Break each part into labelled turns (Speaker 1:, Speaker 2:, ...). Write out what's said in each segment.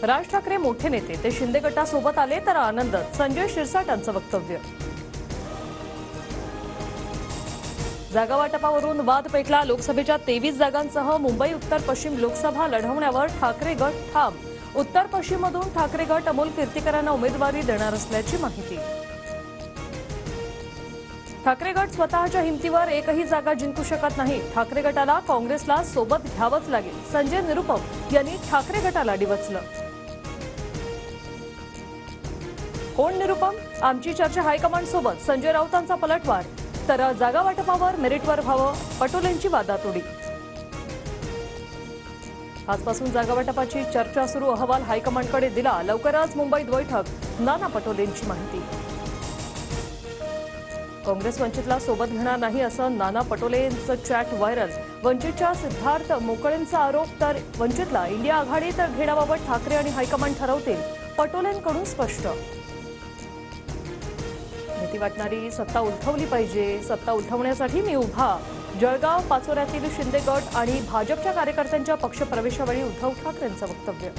Speaker 1: राज ठाकरे मोठे नेते, ते शिंदे गटासोबत आले तर आनंद, संजय शिरसाट यांचं वक्तव्य. जागा वाटपावरून वाद पेटला. लोकसभेच्या 23 जागांसह मुंबई उत्तर पश्चिम लोकसभा लढवण्यावर ठाकरे गट ठाम. उत्तर पश्चिममधून ठाकरे गट अमोल कीर्तीकरांना उमेदवारी देणार असल्याची माहिती. ठाकरे गट स्वतःच्या हिमतीवर एकही जागा जिंकू शकत नाही. ठाकरे गटाला काँग्रेसला सोबत घ्यावंच लागेल. संजय निरुपम यांनी ठाकरे गटाला डिवचलं. कोण निरुपम? आमची चर्चा हायकमांड सोबत. संजय राऊतांचा पलटवार. तर जागा वाटपावर मेरिटवर व्हावं, पटोलेंची वादातोडी. आजपासून जागा वाटपाची चर्चा सुरू. अहवाल हायकमांडकडे दिला. लवकरच मुंबईत बैठक. नाना पटोलेंची माहिती. काँग्रेस वंचितला सोबत घेणार नाही असं नाना पटोलेंचं चॅट व्हायरल. वंचितच्या सिद्धार्थ मोकळेंचा आरोप. तर वंचितला इंडिया आघाडीत घेण्याबाबत ठाकरे आणि हायकमांड ठरवतील. पटोलेंकडून स्पष्ट. भीती वाटणारी सत्ता उलथवली पाहिजे. सत्ता उलथवण्यासाठी मी उभा. जळगाव पाचोऱ्यातील शिंदे गट आणि भाजपच्या कार्यकर्त्यांच्या पक्षप्रवेशावेळी उद्धव ठाकरेंचं वक्तव्य.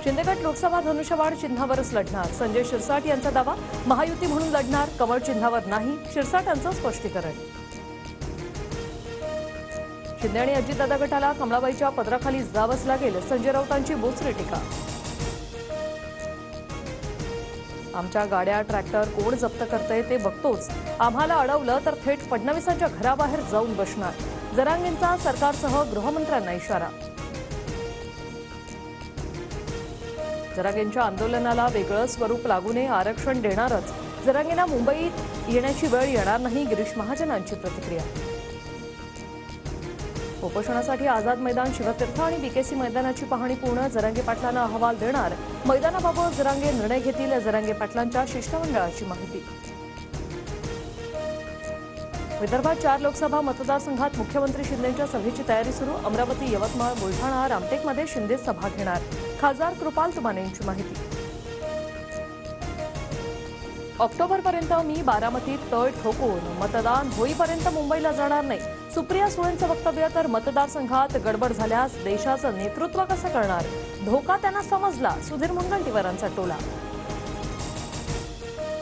Speaker 1: शिंदे गट लोकसभा धनुष्यबाण चिन्हावरच लढणार. संजय शिरसाट यांचा दावा. महायुती म्हणून लढणार, कमळ चिन्हावर नाही. शिरसाट यांचं स्पष्टीकरण. शिंदे आणि अजितदादा गटाला कमळाबाईच्या पदराखाली जावंच लागेल. संजय राऊतांची बोचरी टीका. आमच्या गाड्या ट्रॅक्टर कोण जप्त करतंय ते बघतोच. आम्हाला अडवलं तर थेट फडणवीसांच्या घराबाहेर जाऊन बसणार. जरांगेंचा सरकारसह गृहमंत्र्यांना इशारा. जरांगेंच्या आंदोलनाला वेगळं स्वरूप लागू नये, आरक्षण देणारच. जरांगेंना मुंबईत येण्याची वेळ येणार नाही. गिरीश महाजनांची प्रतिक्रिया. उपोषणासाठी आझाद मैदान, शिवतीर्थ आणि बीकेसी मैदानाची पाहणी पूर्ण. जरांगे पाटलांना अहवाल देणार. मैदानाबाबत जरांगे निर्णय घेतील. जरांगे पाटलांच्या शिष्टमंडळाची माहिती. विदर्भात 4 लोकसभा मतदारसंघात मुख्यमंत्री शिंदेंच्या सभेची तयारी सुरू. अमरावती, यवतमाळ, बुलढाणा, रामटेकमध्ये शिंदे सभा घेणार. खासदार कृपाल तुमाने यांची माहिती. ऑक्टोबरपर्यंत मी बारामतीत तळ ठोकून मतदान होईपर्यंत मुंबईला जाणार नाही. सुप्रिया सुळेंचं वक्तव्य. तर मतदारसंघात गडबड झाल्यास देशाचं नेतृत्व कसं करणार? धोका त्यांना समजला. सुधीर मुनगंटीवारांचा टोला.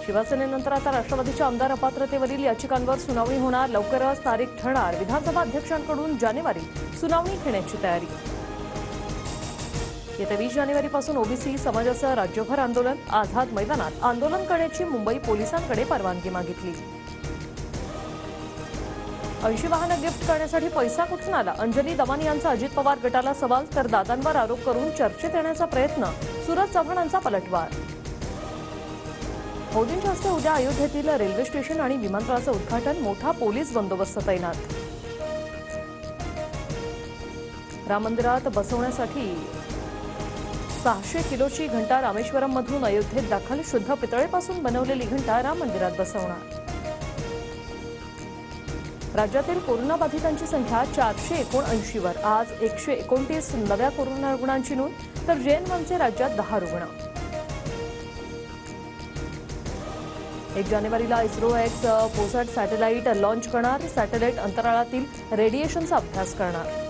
Speaker 1: शिवसेनेनंतर आता राष्ट्रवादीच्या आमदार अपात्रतेवरील याचिकांवर सुनावणी होणार. लवकरच तारीख ठरणार. विधानसभा अध्यक्षांकडून जानेवारीत सुनावणी घेण्याची तयारी. येत्या 20 जानेवारीपासून ओबीसी समाजाचं राज्यभर आंदोलन. आझाद मैदानात आंदोलन करण्याची मुंबई पोलिसांकडे परवानगी मागितली. 80 वाहनं गिफ्ट करण्यासाठी पैसा कुठून आला? अंजली दमानी यांचा अजित पवार गटाला सवाल. तर दादांवर आरोप करून चर्चेत येण्याचा प्रयत्न. सूरज चव्हाणांचा पलटवार. मोदींच्या हस्ते उद्या अयोध्येतील रेल्वे स्टेशन आणि विमानतळाचं उद्घाटन. मोठा पोलीस बंदोबस्त तैनात. राम मंदिरात बसवण्यासाठी 600 किलोची घंटा रामेश्वरममधून अयोध्येत दाखल. शुद्ध पितळेपासून बनवलेली घंटा राम मंदिरात बसवणार. राज्यातील कोरोनाबाधितांची संख्या 479 वर. आज 129 नव्या कोरोना रुग्णांची नोंद. तर JN1चे राज्यात 10 रुग्ण. 1 जानेवारीला इस्रो एक्स पोसॅट सॅटेलाइट लॉन्च करणार. सॅटेलाइट अंतराळातील रेडिएशनचा अभ्यास करणार.